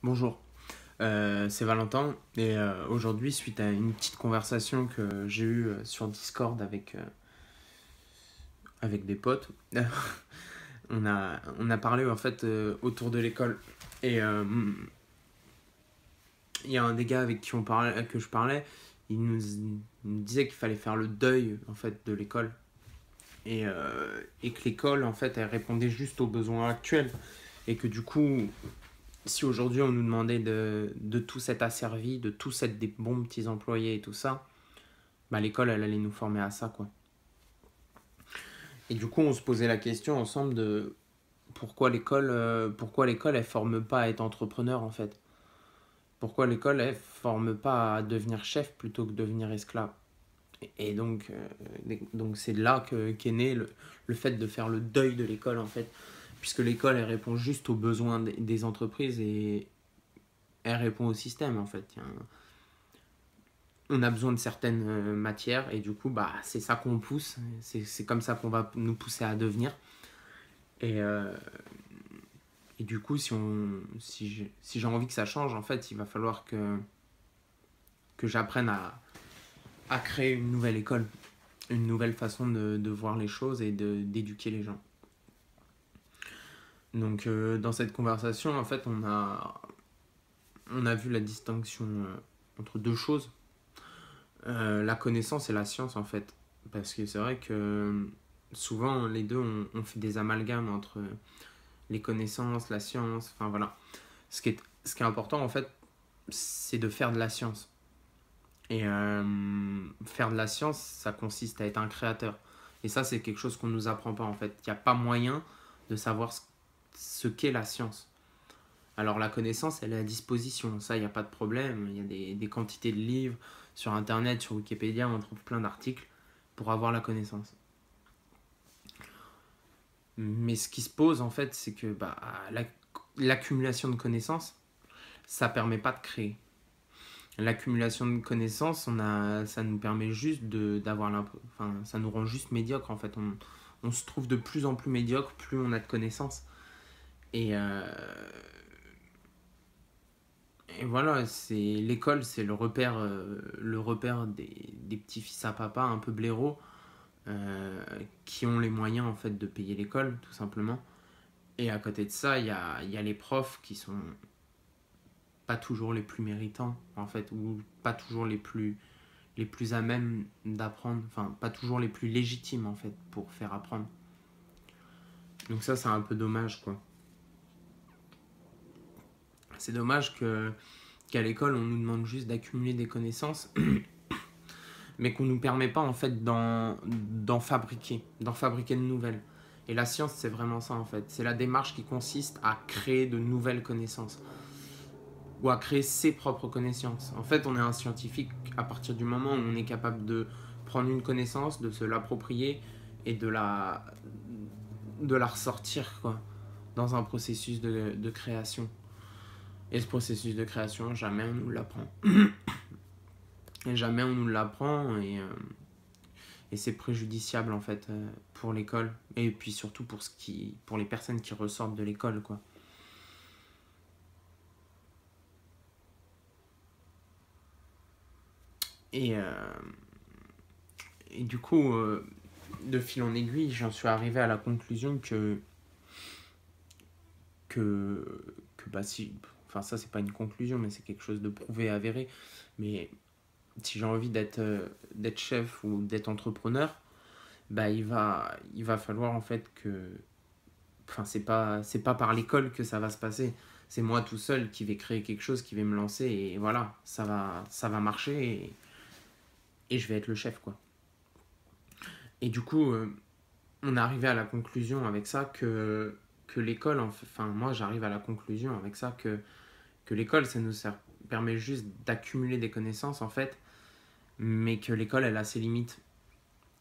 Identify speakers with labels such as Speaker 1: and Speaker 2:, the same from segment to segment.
Speaker 1: Bonjour, c'est Valentin et aujourd'hui suite à une petite conversation que j'ai eue sur Discord avec des potes, on a parlé en fait autour de l'école et il y a un des gars avec qui que je parlais, il nous disait qu'il fallait faire le deuil en fait de l'école et que l'école en fait elle répondait juste aux besoins actuels et que du coup si aujourd'hui on nous demandait de tous être asservis, de tous être des bons petits employés et tout ça, bah l'école elle allait nous former à ça quoi. Et du coup on se posait la question ensemble de pourquoi l'école elle forme pas à être entrepreneur en fait. Pourquoi l'école elle forme pas à devenir chef plutôt que devenir esclave. Et donc c'est là qu'est né le fait de faire le deuil de l'école en fait. Puisque l'école elle répond juste aux besoins des entreprises et elle répond au système en fait. On a besoin de certaines matières et du coup bah c'est ça qu'on pousse, c'est comme ça qu'on va nous pousser à devenir et, euh, et du coup si j'ai envie que ça change en fait il va falloir que j'apprenne à créer une nouvelle école, une nouvelle façon de voir les choses et d'éduquer les gens. Donc dans cette conversation en fait on a vu la distinction entre deux choses, la connaissance et la science en fait. Parce que c'est vrai que souvent les deux on fait des amalgames entre les connaissances, la science, enfin voilà. Ce qui est important en fait, c'est de faire de la science. Et faire de la science, ça consiste à être un créateur. Et ça, c'est quelque chose qu'on ne nous apprend pas en fait. Il n'y a pas moyen de savoir ce qu'est la science. Alors la connaissance, elle est à disposition. Ça, il n'y a pas de problème. Il y a des quantités de livres sur Internet, sur Wikipédia, on trouve plein d'articles pour avoir la connaissance. Mais ce qui se pose en fait, c'est que l'accumulation de connaissances, ça permet pas de créer. L'accumulation de connaissances, ça nous permet juste enfin, ça nous rend juste médiocre en fait. On se trouve de plus en plus médiocre, plus on a de connaissances. Et, euh, et voilà, l'école, c'est le repère des petits fils à papa un peu blaireaux qui ont les moyens en fait de payer l'école tout simplement. Et à côté de ça, il y a les profs qui sont pas toujours les plus méritants en fait, ou pas toujours les plus à même d'apprendre, enfin pas toujours les plus légitimes en fait pour faire apprendre. Donc ça c'est un peu dommage quoi. C'est dommage qu'à l'école on nous demande juste d'accumuler des connaissances mais qu'on nous permet pas en fait d'en fabriquer de nouvelles. Et la science c'est vraiment ça en fait, c'est la démarche qui consiste à créer de nouvelles connaissances ou à créer ses propres connaissances. En fait, on est un scientifique à partir du moment où on est capable de prendre une connaissance, de se l'approprier et de la ressortir quoi, dans un processus de création. Et ce processus de création, jamais on nous l'apprend. Et jamais on nous l'apprend et c'est préjudiciable en fait pour l'école et puis surtout pour les personnes qui ressortent de l'école quoi. Et, euh, et du coup, de fil en aiguille, j'en suis arrivé à la conclusion que bah si, enfin ça c'est pas une conclusion, mais c'est quelque chose de prouvé, avéré. Mais si j'ai envie d'être chef ou d'être entrepreneur, bah il va falloir en fait enfin c'est pas par l'école que ça va se passer. C'est moi tout seul qui vais créer quelque chose, qui vais me lancer et voilà, ça va marcher et je vais être le chef quoi. Et du coup, on est arrivé à la conclusion avec ça que l'école, enfin moi j'arrive à la conclusion avec ça que l'école ça nous permet juste d'accumuler des connaissances en fait, mais que l'école elle a ses limites.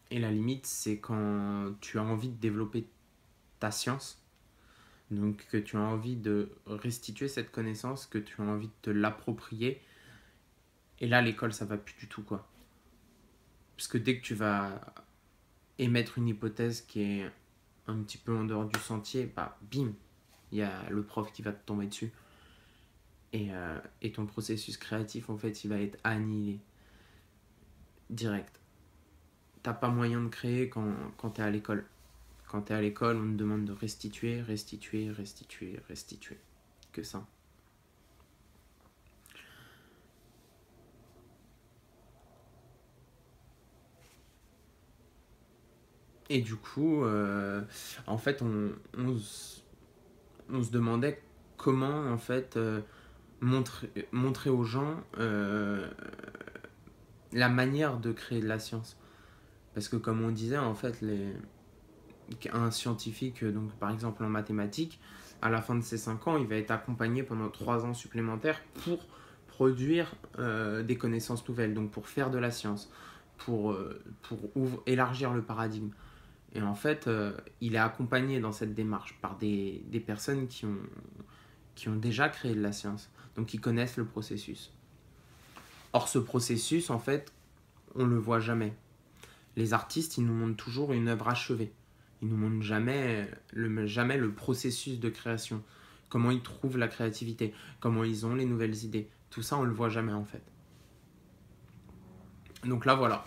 Speaker 1: Et la limite c'est quand tu as envie de développer ta science, donc que tu as envie de restituer cette connaissance, que tu as envie de te l'approprier, et là l'école ça va plus du tout quoi. Parce que dès que tu vas émettre une hypothèse qui est un petit peu en dehors du sentier, bah bim, il y a le prof qui va te tomber dessus. et ton processus créatif, en fait, il va être annihilé direct. T'as pas moyen de créer quand tu es à l'école. Quand tu es à l'école, on te demande de restituer, restituer, restituer, restituer. Que ça. Et du coup, en fait, on se demandait comment, en fait, montrer aux gens la manière de créer de la science. Parce que comme on disait, en fait, un scientifique, donc par exemple en mathématiques, à la fin de ses 5 ans, il va être accompagné pendant 3 ans supplémentaires pour produire des connaissances nouvelles, donc pour faire de la science, pour élargir le paradigme. Et en fait, il est accompagné dans cette démarche par des personnes qui ont déjà créé de la science, donc qui connaissent le processus. Or, ce processus, en fait, on ne le voit jamais. Les artistes, ils nous montrent toujours une œuvre achevée. Ils nous montrent jamais le processus de création. Comment ils trouvent la créativité, comment ils ont les nouvelles idées. Tout ça, on ne le voit jamais en fait. Donc là, voilà.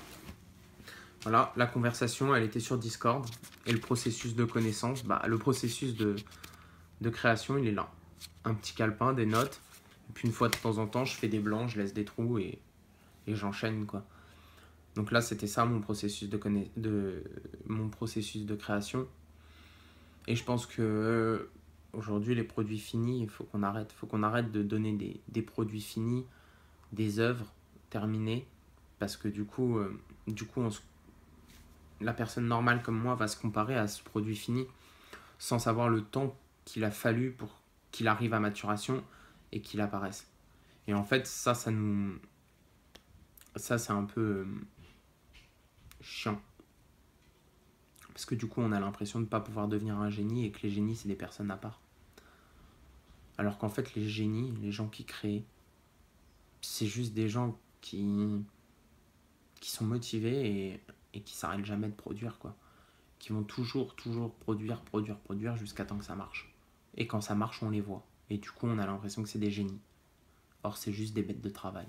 Speaker 1: Voilà, la conversation, elle était sur Discord. Et le processus de connaissance, le processus de création, il est là. Un petit calepin, des notes. Et puis une fois de temps en temps, je fais des blancs, je laisse des trous et j'enchaîne quoi. Donc là, c'était ça mon processus mon processus de création. Et je pense que aujourd'hui, les produits finis, il faut qu'on arrête. Il faut qu'on arrête de donner des produits finis, des œuvres terminées. Parce que du coup la personne normale comme moi va se comparer à ce produit fini sans savoir le temps qu'il a fallu pour qu'il arrive à maturation et qu'il apparaisse. Et en fait, ça c'est un peu chiant. Parce que du coup, on a l'impression de ne pas pouvoir devenir un génie et que les génies, c'est des personnes à part. Alors qu'en fait, les génies, les gens qui créent, c'est juste des gens qui sont motivés et qui s'arrêtent jamais de produire, quoi. Qui vont toujours produire jusqu'à temps que ça marche. Et quand ça marche, on les voit. Et du coup, on a l'impression que c'est des génies. Or, c'est juste des bêtes de travail.